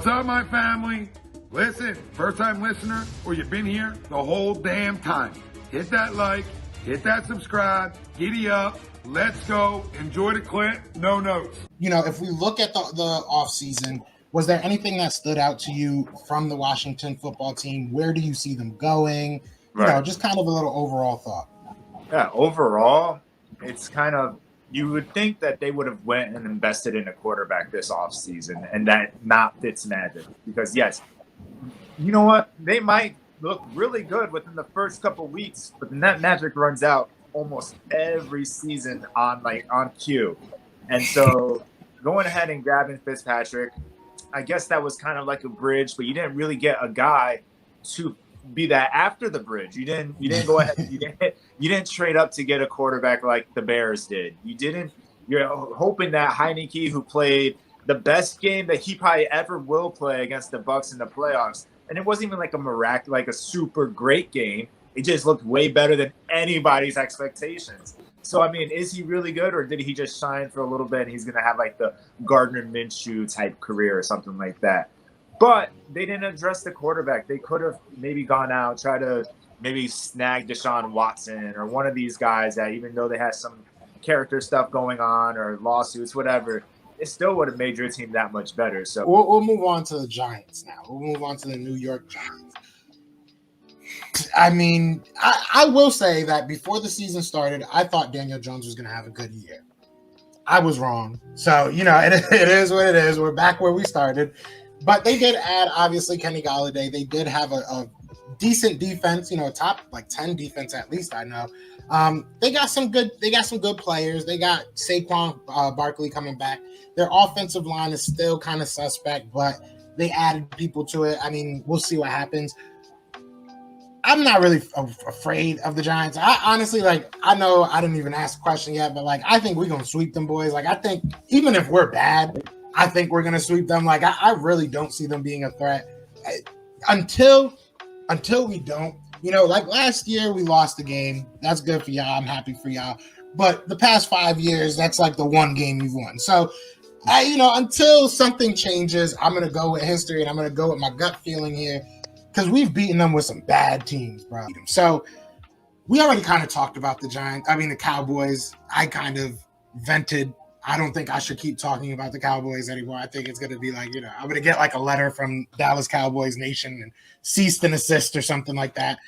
What's up, my family? Listen, first-time listener, or you've been here the whole damn time. Hit that like, hit that subscribe, giddy up, let's go, enjoy the clip, no notes. You know, if we look at the offseason, was there anything that stood out to you from the Washington football team? Where do you see them going? You know, just kind of a little overall thought. Yeah, overall, it's kind of, you would think that they would have went and invested in a quarterback this offseason and that not Fitzmagic. Because, yes, you know what? They might look really good within the first couple of weeks, but then that magic runs out almost every season on cue. And so going ahead and grabbing Fitzpatrick, I guess that was kind of like a bridge, but you didn't really get a guy to be that after the bridge. You didn't go ahead. You didn't trade up to get a quarterback like the Bears did. You're hoping that Heineke, who played the best game that he probably ever will play against the Bucs in the playoffs, and it wasn't even like a super great game. It just looked way better than anybody's expectations. So, I mean, is he really good, or did he just shine for a little bit and he's going to have like the Gardner Minshew type career or something like that? But they didn't address the quarterback. They could have maybe gone out, try to maybe snag Deshaun Watson or one of these guys that, even though they had some character stuff going on or lawsuits, whatever, it still would have made your team that much better. So we'll move on to the Giants now. We'll move on to the New York Giants. I mean, I will say that before the season started, I thought Daniel Jones was going to have a good year. I was wrong. So, you know, it is what it is. We're back where we started. But they did add, obviously, Kenny Golladay. They did have a decent defense, you know, top like 10 defense at least, I know. They got some good players. They got Saquon Barkley coming back. Their offensive line is still kind of suspect, but they added people to it. I mean, we'll see what happens. I'm not really afraid of the Giants. I honestly, I know I didn't even ask a question yet, but I think we're going to sweep them boys. I think even if we're bad, I think we're going to sweep them. I really don't see them being a threat until we don't. You know, last year we lost the game. That's good for y'all. I'm happy for y'all. But the past 5 years, that's like the one game you've won. So, until something changes, I'm going to go with history and I'm going to go with my gut feeling here. Because we've beaten them with some bad teams, bro. So we already kind of talked about the Cowboys. I kind of vented. I don't think I should keep talking about the Cowboys anymore. I think it's going to be I'm going to get a letter from Dallas Cowboys Nation and cease and desist or something like that.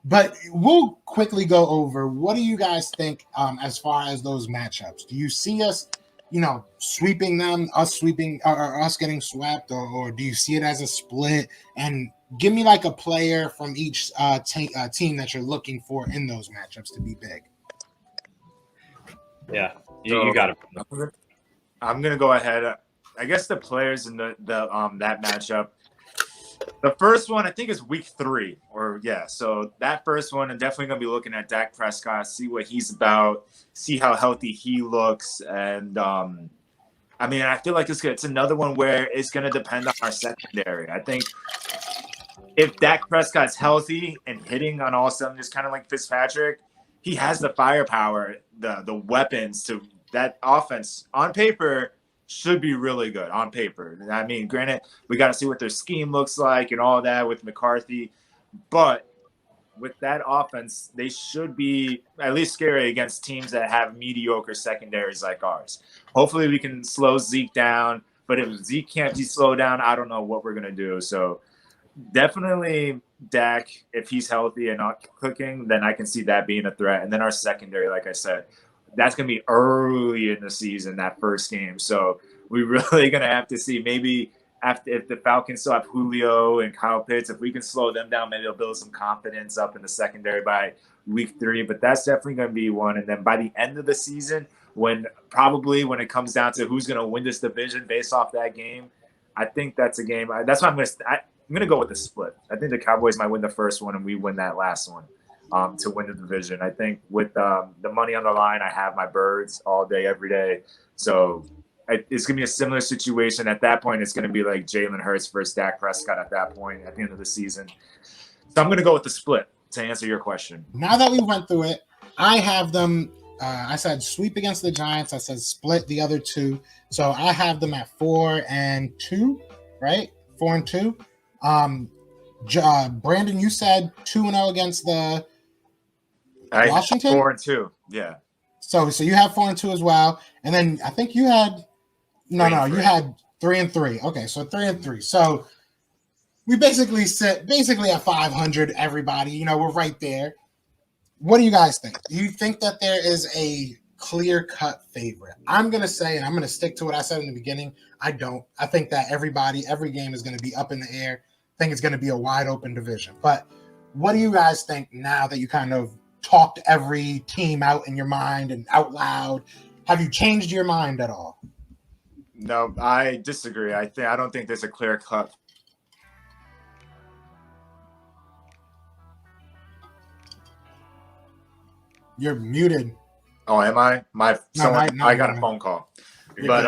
But we'll quickly go over, what do you guys think as far as those matchups? Do you see us, sweeping them, us getting swept, or do you see it as a split? And give me a player from each team that you're looking for in those matchups to be big. Yeah, you got it. I'm gonna go ahead. I guess the players in that matchup. The first one I think is week 3, So that first one, I'm definitely gonna be looking at Dak Prescott, see what he's about, see how healthy he looks, and I feel like it's another one where it's gonna depend on our secondary. I think if Dak Prescott's healthy and hitting on all cylinders, kind of like Fitzpatrick, he has the firepower, the weapons to that offense on paper should be really good on paper. I mean, granted, we got to see what their scheme looks like and all that with McCarthy, but with that offense, they should be at least scary against teams that have mediocre secondaries like ours. Hopefully we can slow Zeke down, but if Zeke can't be slowed down, I don't know what we're going to do. So definitely Dak, if he's healthy and not cooking, then I can see that being a threat. And then our secondary, like I said, that's going to be early in the season, that first game. So we're really going to have to see maybe if the Falcons still have Julio and Kyle Pitts, if we can slow them down, maybe they'll build some confidence up in the secondary by week 3. But that's definitely going to be one. And then by the end of the season, when it comes down to who's going to win this division based off that game, I think that's a game. That's why I'm going to go with the split. I think the Cowboys might win the first one and we win that last one to win the division. I think with the money on the line, I have my birds all day, every day. So it's going to be a similar situation. At that point, it's going to be like Jalen Hurts versus Dak Prescott at that point at the end of the season. So I'm going to go with the split to answer your question. Now that we went through it, I have them. I said sweep against the Giants. I said split the other two. So I have them at 4-2, right? 4-2. Brandon, you said 2-0 against the Washington. 4-2. Yeah. So you have 4-2 as well, and then I think you had you had 3-3. Okay, so 3-3. So we basically sit at 500. Everybody, we're right there. What do you guys think? Do you think that there is a clear-cut favorite? I'm gonna say, and I'm gonna stick to what I said in the beginning. I don't. I think that every game is gonna be up in the air. I think it's gonna be a wide open division. But what do you guys think now that you kind of talked every team out in your mind and out loud? Have you changed your mind at all? No, I disagree. I don't think there's a clear cut. You're muted. Oh, am I? I got a phone call. But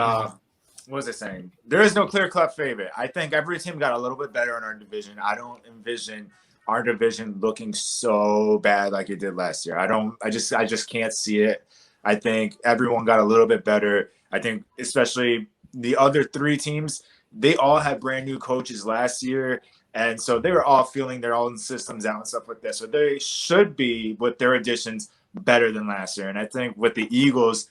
what was I saying? There is no clear cut favorite. I think every team got a little bit better in our division. I don't envision our division looking so bad like it did last year. I just can't see it. I think everyone got a little bit better. I think especially the other three teams, they all had brand new coaches last year. And so they were all feeling their own systems out and stuff like that. So they should be, with their additions, better than last year. And I think with the Eagles,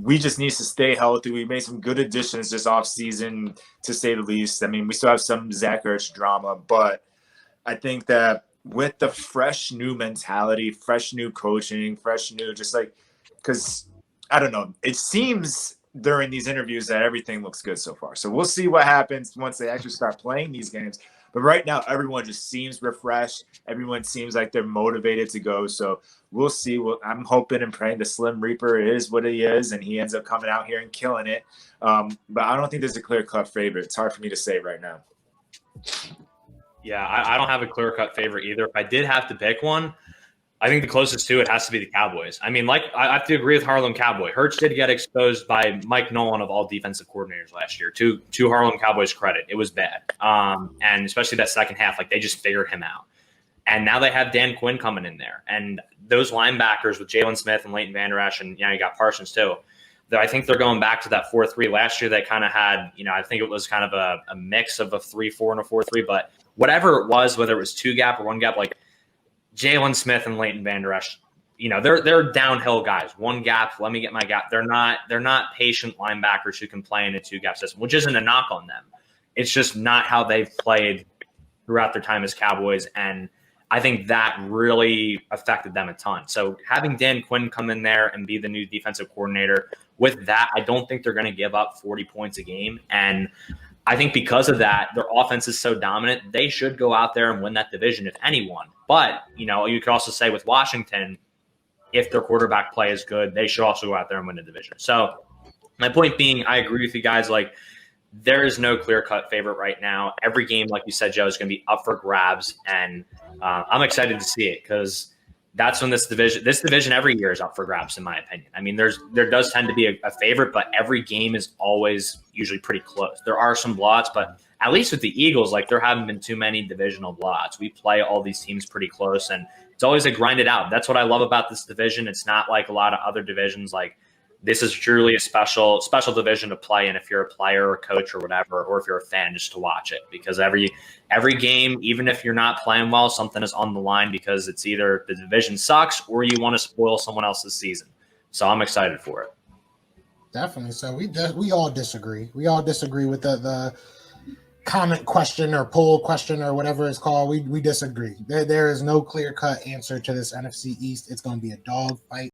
we just need to stay healthy. We made some good additions this offseason, to say the least. I mean, we still have some Zach Ertz drama, but I think that with the fresh new mentality, fresh new coaching, fresh new because I don't know, it seems during these interviews that everything looks good so far. So we'll see what happens once they actually start playing these games. But right now, everyone just seems refreshed. Everyone seems like they're motivated to go. So we'll see. I'm hoping and praying the Slim Reaper is what he is, and he ends up coming out here and killing it. But I don't think there's a clear-cut favorite. It's hard for me to say right now. Yeah, I don't have a clear-cut favorite either. If I did have to pick one, I think the closest to it has to be the Cowboys. I mean, I have to agree with Harlem Cowboy. Hurts did get exposed by Mike Nolan of all defensive coordinators last year. To Harlem Cowboys' credit, it was bad. And especially that second half, they just figured him out. And now they have Dan Quinn coming in there. And those linebackers with Jalen Smith and Leighton Vander Esch, and you got Parsons too. I think they're going back to that 4-3. Last year they kind of had, I think it was kind of a mix of a 3-4 and a 4-3. But whatever it was, whether it was 2-gap or 1-gap, Jalen Smith and Leighton Vander Esch, they're downhill guys. 1-gap, let me get my gap. They're not patient linebackers who can play in a 2-gap system, which isn't a knock on them. It's just not how they've played throughout their time as Cowboys, and I think that really affected them a ton. So having Dan Quinn come in there and be the new defensive coordinator, with that, I don't think they're going to give up 40 points a game, and I think because of that, their offense is so dominant, they should go out there and win that division if anyone. But, you could also say with Washington, if their quarterback play is good, they should also go out there and win the division. So my point being, I agree with you guys. There is no clear-cut favorite right now. Every game, like you said, Joe, is going to be up for grabs. And I'm excited to see it because that's when this division every year is up for grabs, in my opinion. I mean, there does tend to be a favorite, but every game is always usually pretty close. There are some blowouts, but at least with the Eagles, there haven't been too many divisional blowouts. We play all these teams pretty close, and it's always a grind it out. That's what I love about this division. It's not like a lot of other divisions. This is truly a special division to play in if you're a player or a coach or whatever, or if you're a fan just to watch it. Because every game, even if you're not playing well, something is on the line because it's either the division sucks or you want to spoil someone else's season. So I'm excited for it. Definitely. So we all disagree. We all disagree with the comment question or poll question or whatever it's called. We disagree. There is no clear-cut answer to this NFC East. It's going to be a dog fight.